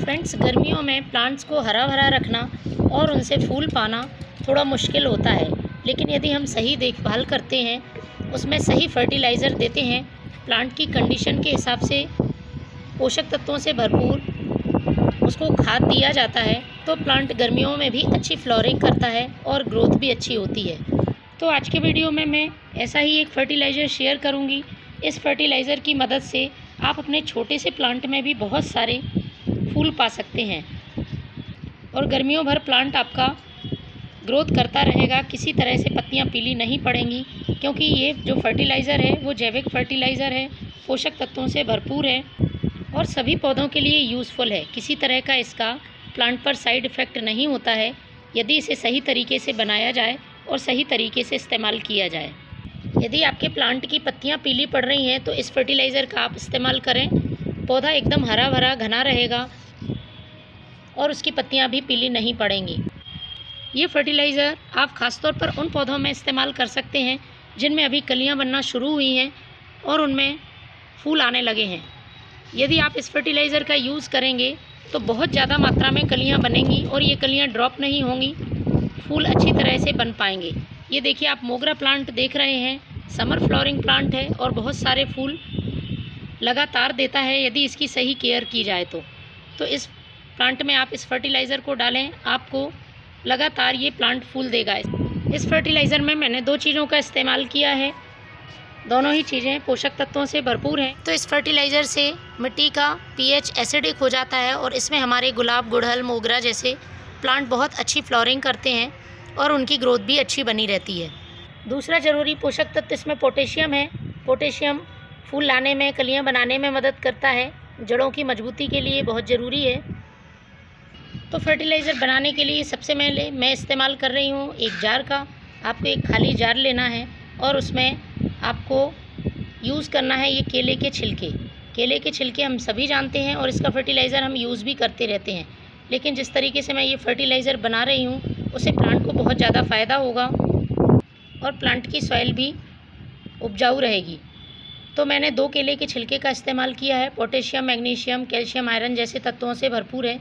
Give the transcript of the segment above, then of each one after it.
Friends, गर्मियों में plants को हरा भरा रखना और उनसे फूल पाना थोड़ा मुश्किल होता है, लेकिन यदि हम सही देखभाल करते हैं, उसमें सही फर्टिलाइज़र देते हैं, प्लांट की कंडीशन के हिसाब से पोषक तत्वों से भरपूर उसको खाद दिया जाता है, तो प्लांट गर्मियों में भी अच्छी फ्लोरिंग करता है और ग्रोथ भी अच्छी होती है। तो आज के वीडियो में मैं ऐसा ही एक फर्टिलाइज़र शेयर करूंगी। इस फर्टिलाइज़र की मदद से आप अपने छोटे से प्लांट में भी बहुत सारे फूल पा सकते हैं और गर्मियों भर प्लांट आपका ग्रोथ करता रहेगा। किसी तरह से पत्तियां पीली नहीं पड़ेंगी, क्योंकि ये जो फर्टिलाइज़र है वो जैविक फर्टिलाइज़र है, पोषक तत्वों से भरपूर है और सभी पौधों के लिए यूज़फुल है। किसी तरह का इसका प्लांट पर साइड इफ़ेक्ट नहीं होता है, यदि इसे सही तरीके से बनाया जाए और सही तरीके से इस्तेमाल किया जाए। यदि आपके प्लांट की पत्तियां पीली पड़ रही हैं तो इस फर्टिलाइज़र का आप इस्तेमाल करें। पौधा एकदम हरा भरा घना रहेगा और उसकी पत्तियां भी पीली नहीं पड़ेंगी। ये फर्टिलाइज़र आप ख़ासतौर पर उन पौधों में इस्तेमाल कर सकते हैं जिनमें अभी कलियां बनना शुरू हुई हैं और उनमें फूल आने लगे हैं। यदि आप इस फर्टिलाइज़र का यूज़ करेंगे तो बहुत ज़्यादा मात्रा में कलियां बनेंगी और ये कलियां ड्रॉप नहीं होंगी, फूल अच्छी तरह से बन पाएंगे। ये देखिए, आप मोगरा प्लांट देख रहे हैं, समर फ्लावरिंग प्लांट है और बहुत सारे फूल लगातार देता है यदि इसकी सही केयर की जाए तो इस प्लांट में आप इस फर्टिलाइज़र को डालें, आपको लगातार ये प्लांट फूल देगा। इस फर्टिलाइज़र में मैंने 2 चीज़ों का इस्तेमाल किया है, दोनों ही चीज़ें पोषक तत्वों से भरपूर हैं। तो इस फर्टिलाइज़र से मिट्टी का पीएच एसिडिक हो जाता है और इसमें हमारे गुलाब, गुड़हल, मोगरा जैसे प्लांट बहुत अच्छी फ्लावरिंग करते हैं और उनकी ग्रोथ भी अच्छी बनी रहती है। दूसरा ज़रूरी पोषक तत्व इसमें पोटेशियम है। पोटेशियम फूल लाने में, कलियां बनाने में मदद करता है, जड़ों की मजबूती के लिए बहुत ज़रूरी है। तो फर्टिलाइज़र बनाने के लिए सबसे पहले मैं इस्तेमाल कर रही हूँ एक जार का। आपको एक खाली जार लेना है और उसमें आपको यूज़ करना है ये केले के छिलके। केले के छिलके हम सभी जानते हैं और इसका फर्टिलाइज़र हम यूज़ भी करते रहते हैं, लेकिन जिस तरीके से मैं ये फर्टिलाइज़र बना रही हूँ उससे प्लांट को बहुत ज़्यादा फ़ायदा होगा और प्लांट की सॉइल भी उपजाऊ रहेगी। तो मैंने 2 केले के छिलके का इस्तेमाल किया है। पोटेशियम, मैग्नीशियम, कैल्शियम, आयरन जैसे तत्वों से भरपूर है।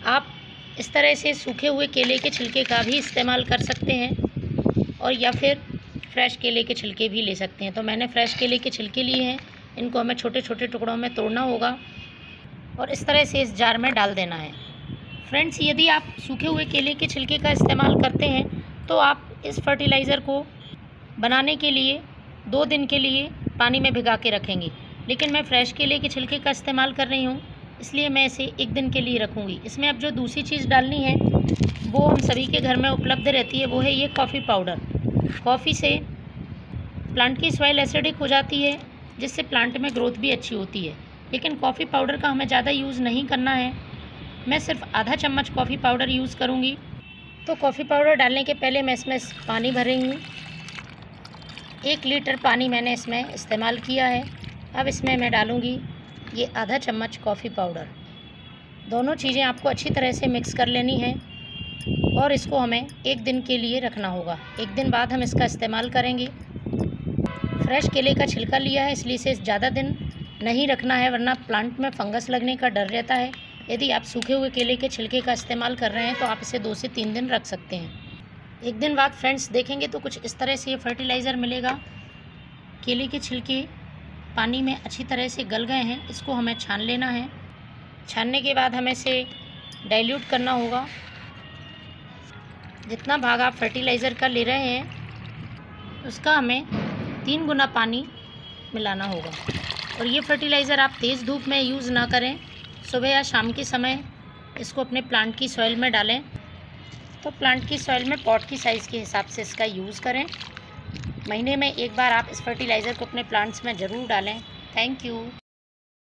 आप इस तरह से सूखे हुए केले के छिलके का भी इस्तेमाल कर सकते हैं और या फिर फ्रेश केले के छिलके भी ले सकते हैं। तो मैंने फ्रेश केले के छिलके लिए हैं, इनको हमें छोटे छोटे टुकड़ों में तोड़ना होगा और इस तरह से इस जार में डाल देना है। फ्रेंड्स, यदि आप सूखे हुए केले के छिलके का इस्तेमाल करते हैं तो आप इस फर्टिलाइज़र को बनाने के लिए 2 दिन के लिए पानी में भिगा के रखेंगे, लेकिन मैं फ्रेश केले के छिलके का इस्तेमाल कर रही हूँ, इसलिए मैं इसे 1 दिन के लिए रखूँगी। इसमें अब जो दूसरी चीज़ डालनी है वो हम सभी के घर में उपलब्ध रहती है, वो है ये कॉफ़ी पाउडर। कॉफ़ी से प्लांट की सॉइल एसिडिक हो जाती है, जिससे प्लांट में ग्रोथ भी अच्छी होती है, लेकिन कॉफ़ी पाउडर का हमें ज़्यादा यूज़ नहीं करना है। मैं सिर्फ आधा चम्मच कॉफ़ी पाउडर यूज़ करूँगी। तो कॉफ़ी पाउडर डालने के पहले मैं इसमें पानी भर रही हूँ। 1 लीटर पानी मैंने इसमें इस्तेमाल किया है। अब इसमें मैं डालूँगी ये आधा चम्मच कॉफ़ी पाउडर। दोनों चीज़ें आपको अच्छी तरह से मिक्स कर लेनी है और इसको हमें 1 दिन के लिए रखना होगा। 1 दिन बाद हम इसका इस्तेमाल करेंगे। फ्रेश केले का छिलका लिया है, इसलिए इसे ज़्यादा दिन नहीं रखना है, वरना प्लांट में फंगस लगने का डर रहता है। यदि आप सूखे हुए केले के छिलके का इस्तेमाल कर रहे हैं तो आप इसे 2 से 3 दिन रख सकते हैं। 1 दिन बाद फ्रेंड्स देखेंगे तो कुछ इस तरह से ये फर्टिलाइज़र मिलेगा। केले के छिलके पानी में अच्छी तरह से गल गए हैं, इसको हमें छान लेना है। छानने के बाद हमें इसे डाइल्यूट करना होगा। जितना भाग आप फर्टिलाइज़र का ले रहे हैं उसका हमें 3 गुना पानी मिलाना होगा। और ये फर्टिलाइज़र आप तेज़ धूप में यूज़ ना करें, सुबह या शाम के समय इसको अपने प्लांट की सॉइल में डालें। तो प्लांट की सॉइल में पॉट की साइज़ के हिसाब से इसका यूज़ करें। महीने में 1 बार आप इस फर्टिलाइज़र को अपने प्लांट्स में ज़रूर डालें। Thank you.